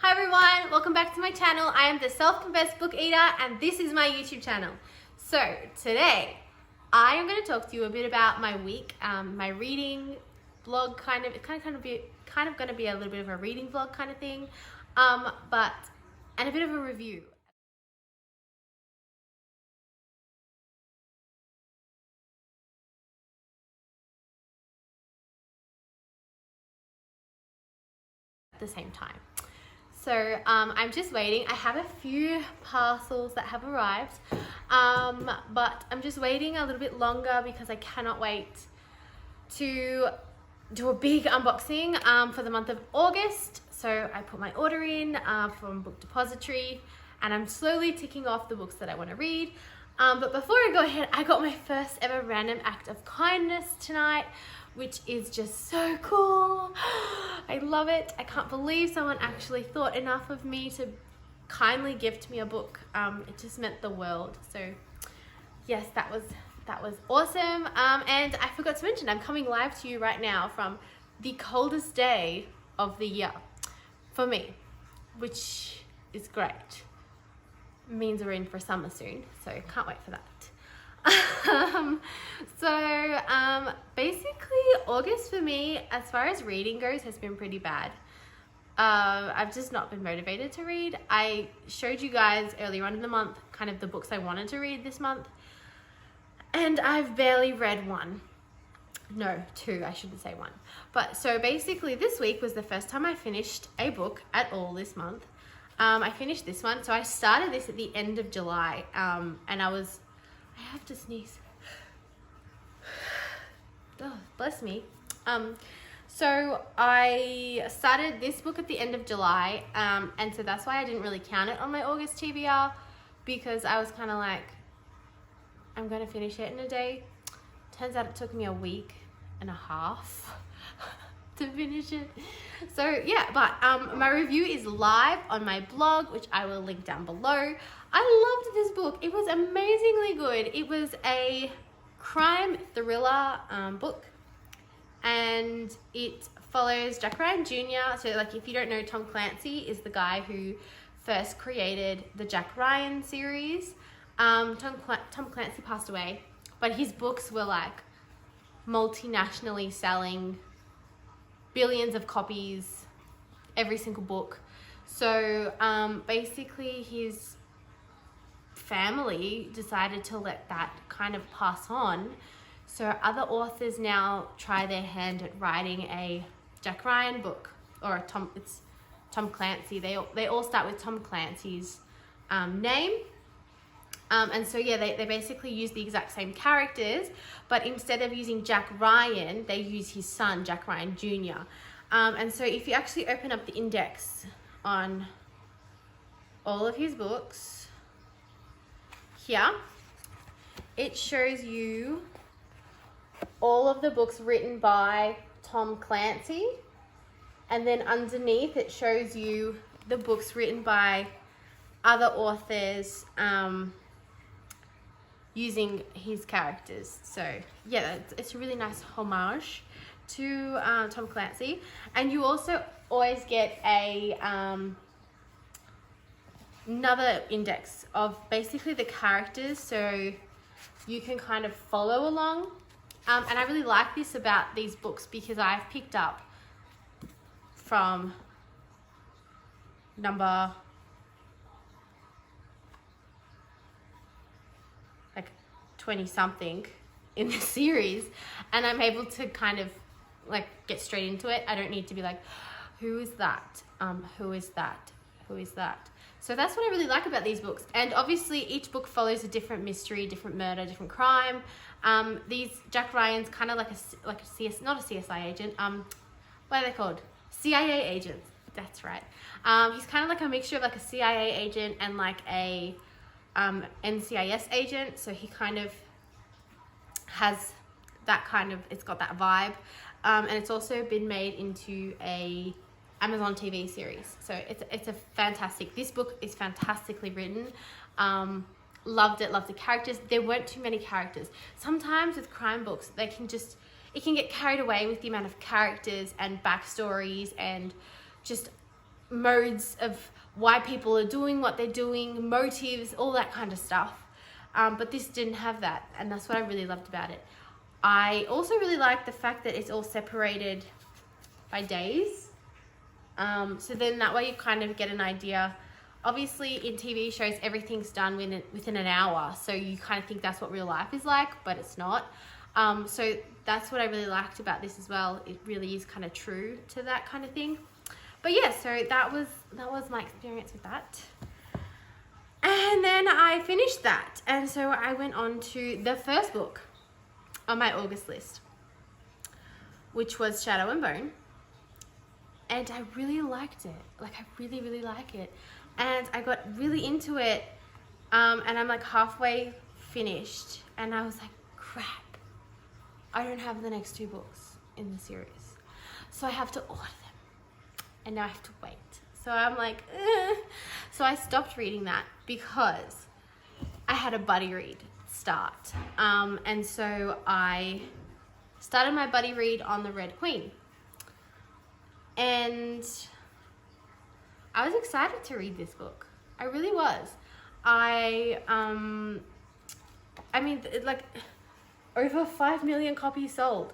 Hi everyone, welcome back to my channel. I am the Self-Confessed Book Eater and this is my YouTube channel. So today I am going to talk to you a bit about my week, my reading vlog it's kind of going to be a little bit of a reading vlog kind of thing, and a bit of a review. At the same time. So I'm just waiting. I have a few parcels that have arrived, but I'm just waiting a little bit longer because I cannot wait to do a big unboxing for the month of August. So I put my order in from Book Depository and I'm slowly ticking off the books that I want to read. But before I go ahead, I got my first ever random act of kindness tonight, which is just so cool. I love it. I can't believe someone actually thought enough of me to kindly gift me a book. It just meant the world. So yes, that was awesome. And I forgot to mention, I'm coming live to you right now from the coldest day of the year for me, which is great. It means we're in for summer soon, so can't wait for that. Basically August for me, as far as reading goes, has been pretty bad. I've just not been motivated to read. I showed you guys earlier on in the month kind of the books I wanted to read this month, and I've barely read one. No, two, I shouldn't say one. But so basically this week was the first time I finished a book at all this month. I finished this one. So I started this at the end of July, and I have to sneeze. Oh, bless me. So I started this book at the end of July, and so that's why I didn't really count it on my August TBR, because I was kind of like, I'm going to finish it in a day. Turns out it took me a week and a half to finish it. So yeah, but my review is live on my blog, which I will link down below. I loved this book. It was amazingly good. It was a crime thriller book, and it follows Jack Ryan Jr. So like, if you don't know, Tom Clancy is the guy who first created the Jack Ryan series. Tom Clancy passed away, but his books were like multinationally selling, billions of copies, every single book. So basically his family decided to let that kind of pass on. So other authors now try their hand at writing a Jack Ryan book, or it's Tom Clancy. They all start with Tom Clancy's name. And so yeah, they basically use the exact same characters, but instead of using Jack Ryan, they use his son, Jack Ryan Jr. And so if you actually open up the index on all of his books, here, it shows you all of the books written by Tom Clancy, and then underneath it shows you the books written by other authors, using his characters. So yeah, it's a really nice homage to Tom Clancy. And you also always get a another index of basically the characters, so you can kind of follow along. And I really like this about these books, because I've picked up from number 20 something in the series, and I'm able to kind of like get straight into it. I don't need to be like, who is that? Who is that? Who is that? So that's what I really like about these books. And obviously each book follows a different mystery, different murder, different crime. These Jack Ryan's kind of like not a CSI agent. What are they called? CIA agents. That's right. He's kind of like a mixture of like a CIA agent and like a NCIS agent. So he kind of has that kind of, it's got that vibe. And it's also been made into a Amazon TV series. So it's a fantastic, this book is fantastically written. Loved it, loved the characters. There weren't too many characters. Sometimes with crime books, it can get carried away with the amount of characters and backstories and just modes of why people are doing what they're doing, motives, all that kind of stuff. But this didn't have that, and that's what I really loved about it. I also really like the fact that it's all separated by days. So then that way you kind of get an idea. Obviously in TV shows, everything's done within an hour. So you kind of think that's what real life is like, but it's not. So that's what I really liked about this as well. It really is kind of true to that kind of thing. But yeah, so that was my experience with that. And then I finished that. And so I went on to the first book on my August list, which was Shadow and Bone. And I really liked it. Like, I really, really like it. And I got really into it. And I'm like halfway finished. And I was like, crap, I don't have the next 2 books in the series. So I have to order them. And now I have to wait. So I'm like, eh. So I stopped reading that because I had a buddy read start. And so I started my buddy read on the Red Queen. And I was excited to read this book. I really was. I mean, like, over 5 million copies sold.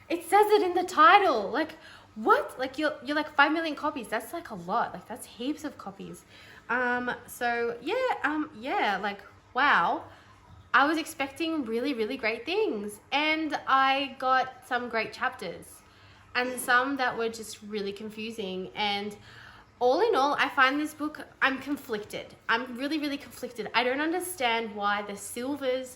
It says it in the title. Like, what? Like, you're like 5 million copies. That's like a lot. Like, that's heaps of copies. So yeah, like, wow. I was expecting really, really great things. And I got some great chapters. And some that were just really confusing. And all in all, I find this book, I'm conflicted. I'm really, really conflicted. I don't understand why the silvers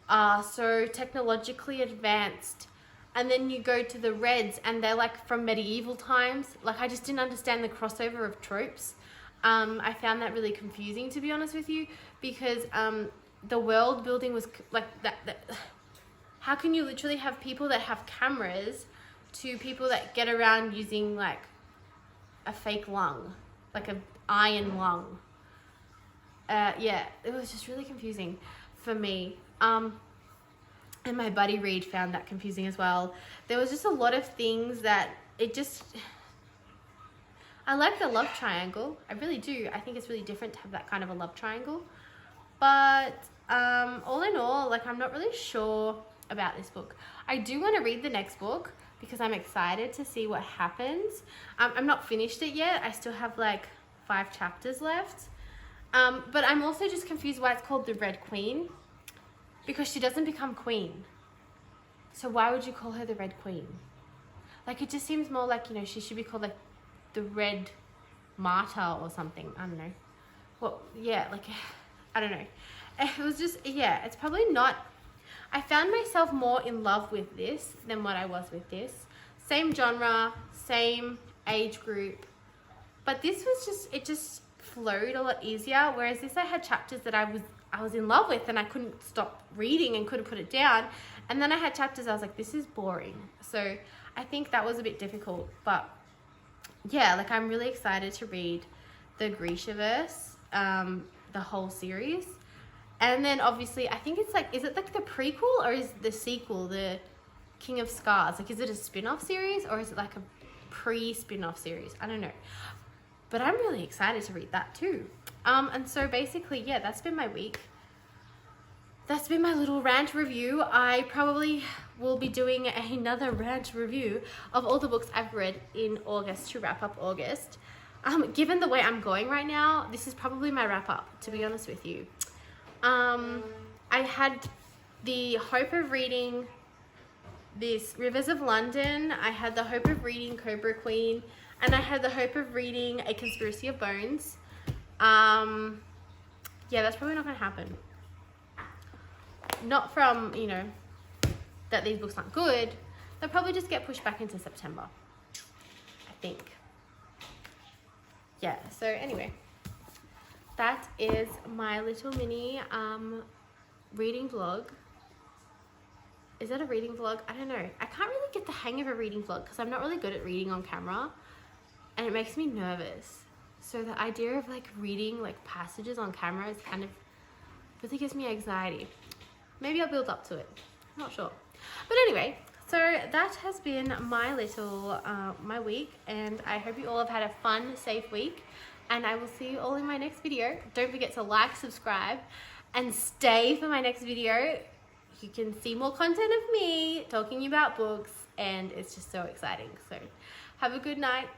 are so technologically advanced. And then you go to the reds and they're like from medieval times. Like, I just didn't understand the crossover of tropes. I found that really confusing, to be honest with you, because the world building was like that. How can you literally have people that have cameras to people that get around using like a fake lung, like an iron lung? Yeah, it was just really confusing for me. And my buddy Reed found that confusing as well. There was just a lot of things that it just... I like the love triangle. I really do. I think it's really different to have that kind of a love triangle. But all in all, like, I'm not really sure about this book. I do want to read the next book because I'm excited to see what happens. I'm not finished it yet. I still have like 5 chapters left. But I'm also just confused why it's called the Red Queen, because she doesn't become queen. So why would you call her the Red Queen? Like, it just seems more like, you know, she should be called like the Red Martyr or something. I don't know. Well, yeah, like, I don't know. It was just, yeah, it's probably not... I found myself more in love with this than what I was with this. Same genre, same age group. But this was just, it just flowed a lot easier. Whereas this, I had chapters that I was in love with and I couldn't stop reading and couldn't put it down. And then I had chapters I was like, this is boring. So I think that was a bit difficult. But yeah, like, I'm really excited to read the Grishaverse, the whole series. And then obviously, I think it's like, is it like the prequel or is the sequel, the King of Scars? Like, is it a spin-off series or is it like a pre-spin-off series? I don't know. But I'm really excited to read that too. And so basically, yeah, that's been my week. That's been my little rant review. I probably will be doing another rant review of all the books I've read in August to wrap up August. Given the way I'm going right now, this is probably my wrap up, to be honest with you. I had the hope of reading this Rivers of London. I had the hope of reading Cobra Queen, and I had the hope of reading A Conspiracy of Bones. Yeah, that's probably not going to happen. Not from, you know, that these books aren't good. They'll probably just get pushed back into September, I think. Yeah, so anyway, that is my little mini reading vlog. Is that a reading vlog? I don't know. I can't really get the hang of a reading vlog because I'm not really good at reading on camera, and it makes me nervous. So the idea of like reading like passages on camera is kind of really gives me anxiety. Maybe I'll build up to it. I'm not sure. But anyway, So that has been my little, my week, and I hope you all have had a fun, safe week, and I will see you all in my next video. Don't forget to like, subscribe, and stay for my next video. You can see more content of me talking about books, and it's just so exciting. So have a good night.